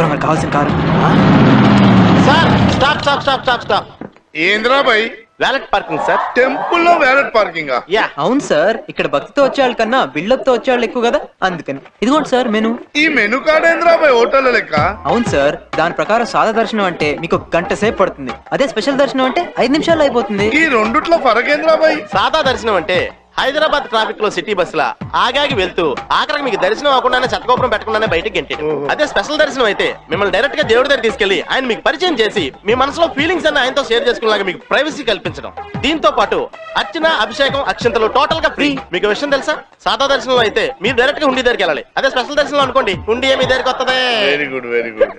మనకు కావాల్సిన కారు. Sir stop stop stop stop stop. ఏంద్రా భాయ్? Valet parking sir. టెంపుల్ లో వ్యాలెట్ పార్కింగ్? యా అవును సార్, ఇక్కడ భక్తితో వచ్చేవాళ్ళ కన్నా బిల్డప్ తో వచ్చేవాళ్ళు ఎక్కువ కదా, అందుకని. ఇదిగోండి సార్ మెను. ఈ మెను కార్డ్ ఏంద్రా భాయ్ హోటల్ లెక్క? అవును సార్, దాని ప్రకారం సాదా దర్శనం అంటే మీకు 1 గంట సేపు పడుతుంది. అదే స్పెషల్ దర్శనం అంటే 5 నిమిషాల్లో అయిపోతుంది. ఈ రెండుట్లో ఫరక్ ఏంద్రా భాయ్? సాదా దర్శనం అంటే హైదరాబాద్ ట్రాఫిక్ లో సిటీ బస్ లా ఆగాగి వెళ్తూ ఆఖరికి మీకు దర్శనం అవ్వకుండానే చట్టకోపరం పెట్టకుండానే బయటికి గెంటాడు. అదే స్పెషల్ దర్శనం అయితే మిమ్మల్ని డైరెక్ట్ గా దేవుడి దగ్గర తీసుకెళ్లి ఆయన మీకు పరిచయం చేసి మీ మనసులో ఫీలింగ్స్ అన్ని ఆయనతో షేర్ చేసుకునేలాగా మీకు ప్రైవసీ కల్పించడం. దీంతో పాటు అర్చన, అభిషేకం, అక్షంతలు టోటల్ గా ఫ్రీ. మీకు విషయం తెలుసా? సాదా దర్శనం అయితే మీరు డైరెక్ట్ గా హుండీ దగ్గరికి వెళ్ళాలి. అదే స్పెషల్ దర్శనం అనుకోండి, హుండీ మీ దగ్గరికి వస్తుంది. Very good very good.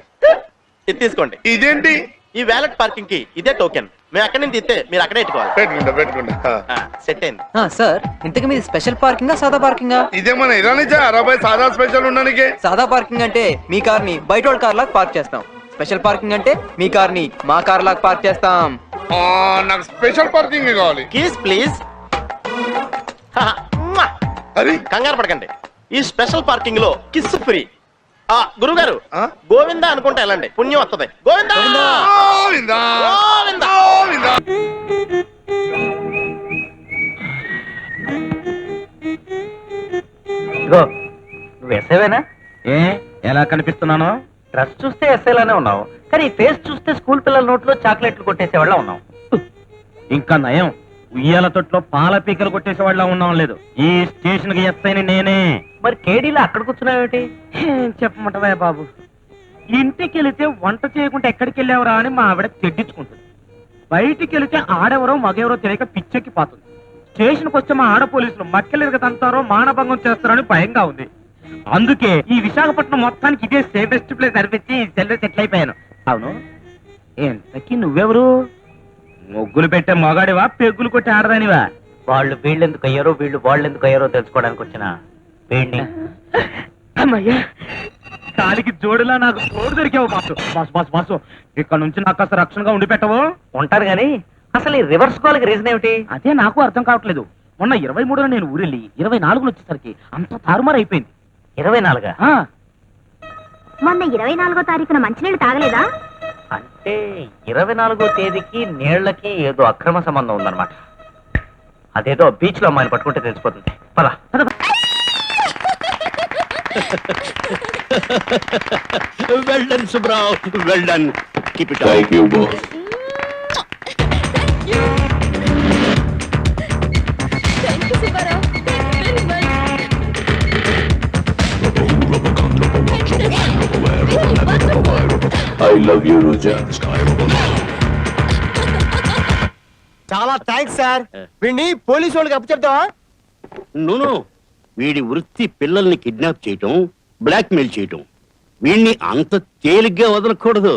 ఇది తీసుకోండి. ఇదేంటి? ఈ వ్యాలెట్ పార్కింగ్ కి ఇదే టోకెన్. మేము అక్కడి నుంచి ఇస్తే మీరు అక్కడే పెట్టుకోవాలి. పెట్టుకుంటా. సెట్ అయింది. సార్, ఇంతకు మీది స్పెషల్ పార్కింగా సాదా పార్కింగా? ఇదేమన్నా ఇరానిజా అరవై సాదా స్పెషల్ ఉండడానికి? సాదా పార్కింగ్ అంటే మీ కార్ ని బయట వాళ్ళ కార్ లాగా పార్క్ చేస్తాం. స్పెషల్ పార్కింగ్ అంటే మీ కార్ ని మా కార్ లాగా పార్క్ చేస్తాం. నాకు స్పెషల్ పార్కింగ్ కావాలి. Keys please. అరే కంగారు పడకండి, ఈ స్పెషల్ పార్కింగ్ లో కిస్ ఫ్రీ. గురుగారు గోవిందా అనుకుంటే వెళ్ళండి, పుణ్యం వస్తుంది. గోవిందా గోవిందా గోవిందా. గోవిందా. ఇగో నువ్వు ఎస్ఐవేనా? ఎలా కనిపిస్తున్నాను? డ్రెస్ చూస్తే ఎస్ఐలానే ఉన్నావు, కానీ ఫేస్ చూస్తే స్కూల్ పిల్లల నోట్లో చాక్లెట్లు కొట్టేసేవాళ్ళ ఉన్నావు. ఇంకా నయం, ఉయ్యాల తొట్లో పాల పీకలు కొట్టేసేవాళ్ళ ఉన్నాం. లేదు, ఈ స్టేషన్ కి ఎస్ఐని నేనే. మరి కేడీలో అక్కడ కూర్చున్నావేటి? చెప్పమంటవా బాబు, ఇంటికి వెళితే వంట చేయకుండా ఎక్కడికి వెళ్ళావురా అని మా ఆవిడ తెడ్డించుకుంటుంది. బయటికి వెళితే ఆడెవరో మగెవరో తెలియక పిచ్చెక్కి పోతుంది. స్టేషన్కి వచ్చే మా ఆడ పోలీసులు మక్కెలు తంతారో మానభంగం చేస్తారని భయంగా ఉంది. అందుకే ఈ విశాఖపట్నం మొత్తానికి ఇదే సేఫెస్ట్ ప్లేస్ అనిపించి సెటిల్ అయిపోయాను. అవును, ఎంతకీ నువ్వెవరు? ముగ్గులు పెట్టే మగాడివా, పెగ్గులు కొట్టి ఆడదానివా? వాళ్ళు వీళ్ళెందుకు అయ్యారో వీళ్ళు వాళ్ళెందుకు అయ్యారో తెలుసుకోవడానికి వచ్చిన వీడిని. అమ్మయ్యా, కాలికి జోడులా నాకు తోడు దొరికావు బాసు. బాసు బాసు బాసు, ఇక్కడ నుంచి నాకు కాస్త రక్షణగా ఉండి పెట్టవు? ఉంటారు గాని అసలు ఈ రివర్స్ కాల్కి రీజన్ ఏమిటి? అదే నాకు అర్థం కావట్లేదు. మొన్న 23న నేను ఊరెళ్ళి 24 వచ్చేసరికి అంత తారుమారు అయిపోయింది. 24? మొన్న 24వ తారీఖున మంచినీళ్ళు తాగలేదా? అంటే 24వ తేదీకి నీళ్లకి ఏదో అక్రమ సంబంధం ఉందన్నమాట. అదేదో బీచ్ లో అమ్మాయిని పట్టుకుంటే తెలిసిపోతుంది. పద. Well done, Subrao. Well done. Keep it up. Thank you, boss. Thank you, Sivarao. Thank you very much. I love you, Roja. చాలా థ్యాంక్స్ సార్. వీడిని పోలీసు వాళ్ళకి అప్పచెప్తావా? నో, వీడి వృత్తి పిల్లల్ని కిడ్నాప్ చేయటం, బ్లాక్మెయిల్ చేయటం. వీడిని అంత తేలిగ్గా వదలకూడదు.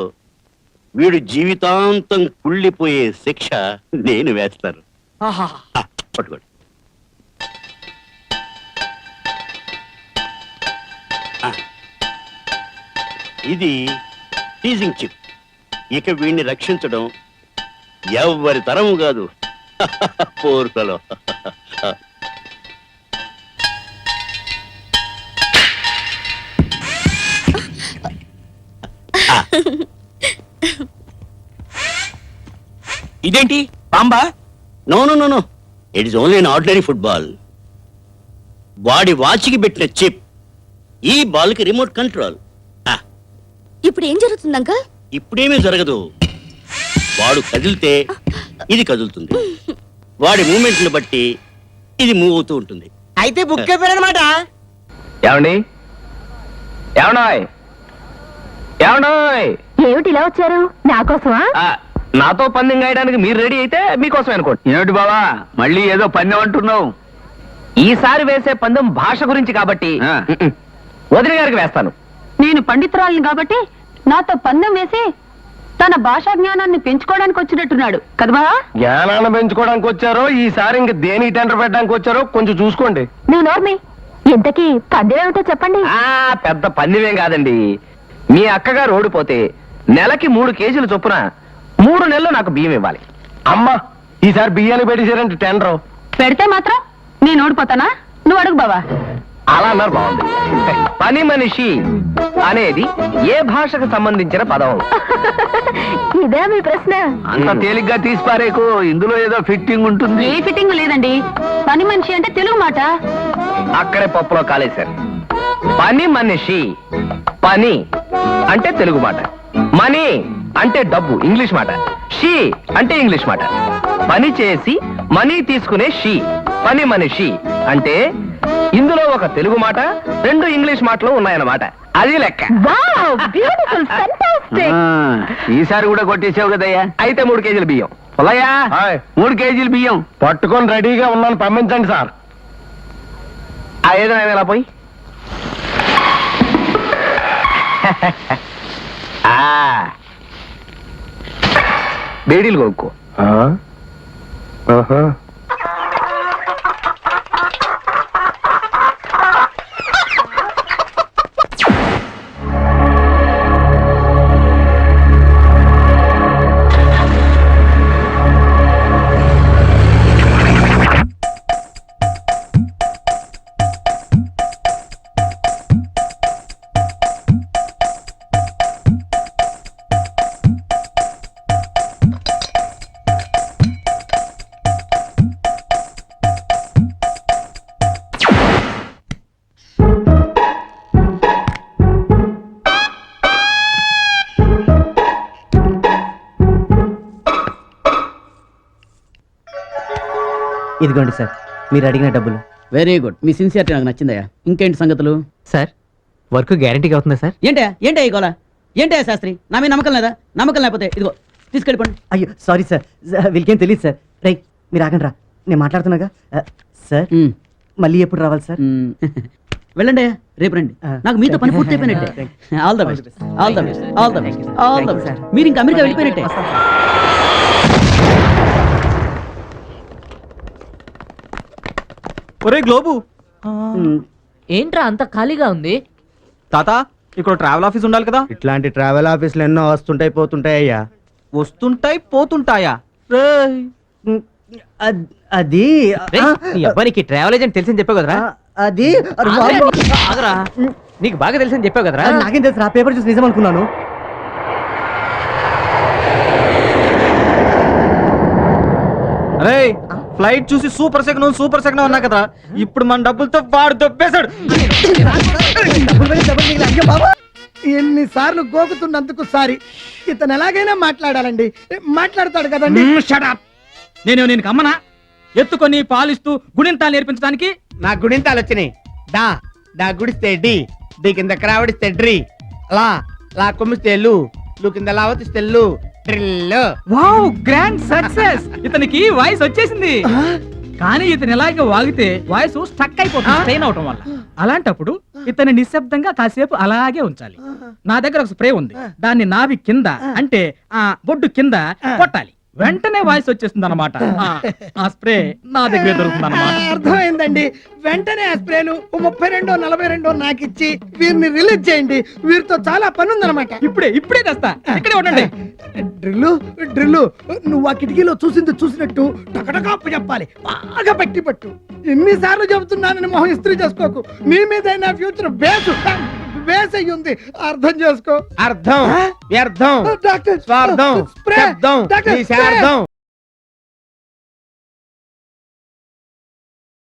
వీడు జీవితాంతం కుళ్ళిపోయే శిక్ష నేను వేస్తాను. పట్టుకోండి. ఇది టీజింగ్ చిప్. ఇక వీడిని రక్షించడం ఎవరి తరము కాదు. పోర్కలో ఇదేంటి బాంబా? No no no no, it is only an ordinary football. వాడి వాచ్కి పెట్టిన చిప్, ఈ బాల్ కి రిమోట్ కంట్రోల్. ఇప్పుడు ఏం జరుగుతుంది అంకల్? ఇప్పుడేమీ జరగదు. వాడు కదిలితే ఇది కదులుతుంది. వాడి మూమెంట్ ని బట్టి ఇది మూవ్ అవుతూ ఉంటుంది. అయితే బుక్ అయిపోయారనమాట. ఏమండి? ఏమన్నాయ్? ఏమన్నాయ్? ఏమిటి ఇలా వచ్చారు? నా కోసమా? నాతో పందెం గాయడానికి మీరు రెడీ అయితే మీకోసం అనుకోండి. ఏమిటి బావా, మళ్ళీ ఏదో పందెం అంటున్నావు? ఈసారి వేసే పందెం భాష గురించి కాబట్టి వదిన గారికి వేస్తాను. నేను పండితురాలిని కాబట్టి నాతో పందెం వేసి తన భాషా జ్ఞానాన్ని పెంచుకోవడానికి వచ్చినట్టున్నాడు కదా? జ్ఞానాన్ని పెంచుకోవడానికి వచ్చారో, ఈసారి ఇంక దేని టెండర్ పెట్టడానికి వచ్చారో కొంచెం చూసుకోండి. నువ్వు నోర్మి, ఇంతకీ పందెం ఏమిటో చెప్పండి. పెద్ద పందెమేం కాదండి. మీ అక్కగారు ఓడిపోతే నెలకి 3 కేజీలు చొప్పున 3 నెలలు నాకు బియ్యం ఇవ్వాలి. అమ్మా, ఈసారి బియ్యాన్ని పెట్టేశారంటే టెండర్ పెడితే మాత్రం నేను ఓడిపోతానా? నువ్వు అడుగు బావా. అలా అన్నారు బాగుంది. పని మనిషి అనేది ఏ భాషకు సంబంధించిన పదం? ఇదే మీ ప్రశ్న? అంత తేలిగ్గా తీసిపారేకు, ఇందులో ఏదో ఫిట్టింగ్ ఉంటుంది. ఏ ఫిట్టింగ్ లేదండి. పని మనిషి అంటే తెలుగు మాట. అక్కడే పప్పులో కాలేశారు. పని మనిషి, పని అంటే తెలుగు మాట, మనీ అంటే డబ్బు ఇంగ్లీష్ మాట, షీ అంటే ఇంగ్లీష్ మాట. పని చేసి మనీ తీసుకునే షీ, పని మనిషి అంటే ఇందులో ఒక తెలుగు మాట, 2 ఇంగ్లీష్ మాటలు ఉన్నాయన్నమాట. అది లెక్క. Wow, beautiful, fantastic. ఈసారి కూడా కొట్టేసావు కదయ్యా. అయితే 3 కేజీల బియ్యం. పొలయ్యా, 3 కేజీల బియ్యం పట్టుకొని రెడీగా ఉన్నాను, పంపించండి సార్. ఆ ఏదైనా ఎలా పోయి బేడీలు కొనుక్కో. ఇదిగోండి సార్, మీరు అడిగిన డబ్బులు. వెరీ గుడ్, మీ సిన్సియారిటీ నాకు నచ్చిందయ్యా. ఇంకేంటి సంగతులు? సార్, వర్క్ గ్యారంటీగా అవుతుందా సార్? ఏంటయ్యా ఈ గోల? ఏంటయ్యా శాస్త్రి, నా మీద నమ్మకం లేదా? నమ్మకం లేకపోతే ఇదిగో తీసుకెళ్ళిపోండి. అయ్యో సారీ సార్, వీళ్ళకేం తెలియదు సార్. రై, మీరు ఆగండి రా, నేను మాట్లాడుతున్నాగా. సార్, మళ్ళీ ఎప్పుడు రావాలి సార్? వెళ్ళండి అయ్యా, రేపు రండి. నాకు మీతో పని పూర్తి అయిపోయినట్టే. All the best, all the best, all the best, all the best. మీరు ఇంకా అమెరికా వెళ్ళిపోయినట్టే. ఒరే గ్లోబు, ఏంట్రా అంత ఖాళీగా ఉంది? తాత ఇక్కడ ట్రావెల్ ఆఫీస్ ఉండాలి కదా. ఇట్లాంటి ట్రావెల్ ఆఫీసులు ఎన్నో వస్తుంటాయి పోతుంటాయి అయ్యా. వస్తుంటాయి పోతుంటాయా? అది అబ్బాయికి ట్రావెల్ ఏజెంట్ తెలిసి చెప్పావు కదరా. అది ఆగరా, నీకు బాగా తెలిసి చెప్పావు కదరా. నాకేం తెలుసు, ఆ పేపర్ చూసి నిజం అనుకున్నాను. అరే, ఫ్లైట్ చూసి సూపర్ సెకండ్ అన్నా కదా, ఇప్పుడు మన డబ్బులతో వాడు దొబ్బేశాడు. ఎన్నిసార్లు గోకుతున్నందుకు సారీ. ఇతను ఎలాగైనా మాట్లాడాలండి, మాట్లాడతాడు కదండి. నేను కమ్మనా ఎత్తుకొని పాలిస్తూ గుణింతాలు నేర్పించడానికి? నా గుణింతాలు వచ్చినాయి. డా డా గుడిస్తే డి, డి కింద క్రావడిస్తే డ్రీ, లా లా కొమ్మిస్తే లు, లు కింద లావతిస్తే లు, డ్రిల్. Wow, grand success. ఇతనికి వాయిస్ వచ్చేసింది. కానీ ఇతను ఎలాగే వాగితే వాయిస్ స్టక్ అయిపోతుంది, స్ట్రెయిన్ అవటం వల్ల. అలాంటప్పుడు ఇతని నిశ్శబ్దంగా కాసేపు అలాగే ఉంచాలి. నా దగ్గర ఒక స్ప్రే ఉంది, దాన్ని నాభి కింద అంటే ఆ బొడ్డు కింద కొట్టాలి. వెంటనే వాయిస్ వచ్చేస్తుంది అనమాట. ఆ స్ప్రే నా దగ్గరే దొరుకుతుంది అనమాట. అర్థమైందండి. వెంటనే ఆ స్ప్రేలు 32 42 నాకు ఇచ్చి వీరిని రిలీజ్ చేయండి. వీరితో చాలా పని ఉందన్నమాట. ఇప్పుడే తెస్తా, ఇక్కడే ఉండండి. డ్రిల్లు నువ్వు ఆ కిటికీలో చూసినట్టు టకటకాపు చెప్పాలి, బాగా పట్టి పట్టు. ఎన్నిసార్లు చెబుతున్నానని మొహం ఇస్త్రీ చేసుకోకు. నీ మీద నా ఫ్యూచర్ బేస్ అయ్యి ఉంది, అర్థం చేసుకో. అర్థం, వ్యర్థం, డాక్టర్ స్వార్థం, స్ప్రే, శబ్దం, డాక్టర్, నిశార్థం.